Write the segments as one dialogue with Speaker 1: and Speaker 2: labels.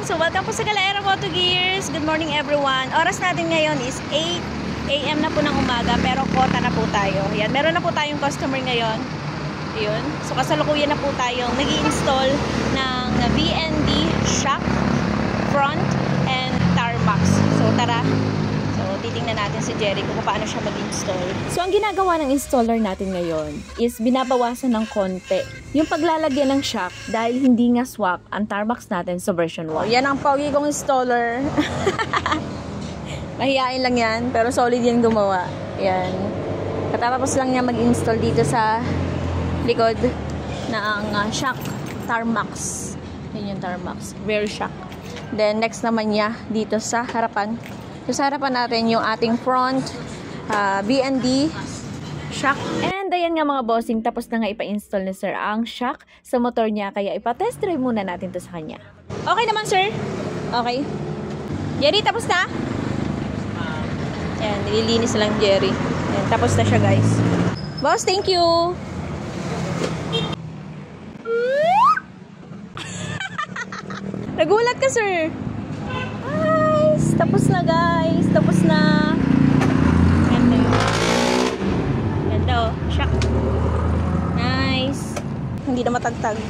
Speaker 1: So welcome po sa Galaera Moto Gears. Good morning everyone. Oras natin ngayon is 8 AM na po ng umaga, pero kota na po tayo. Yan, meron na po tayong customer ngayon. Ayun. So kasalukuyan na po tayong nag-i-install ng VND shock, front, and tarmac. So tara. So titingnan natin si Jerry kung paano siya mag-install. So ang ginagawa ng installer natin ngayon is binabawasan ng konti yung paglalagyan ng shock dahil hindi nga swak ang tarmac natin sa version 1. Yan ang pogi kong installer. Mahihain lang yan, pero solid yan gumawa. Yan. Katatapos lang niya mag-install dito sa likod ng shock tarmac. Yan yung tarmac. Rear shock. Then next naman niya dito sa harapan. So sa harapan natin yung ating front VND shock. And ayan nga mga bossing, tapos na nga ipa-install ni sir ang shock sa motor niya, kaya ipa-test drive muna natin to sa kanya. Okay naman sir? Okay. Jerry, tapos na? Ayan, nililinis lang Jerry. Ayan, tapos na siya guys. Boss, thank you! Nagulat ka sir! Guys, tapos na guys! Tapos na! Ganda yun. Ganda oh, shock. Nice! Hindi na matagtag.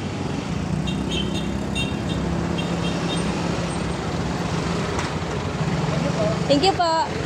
Speaker 1: Thank you po!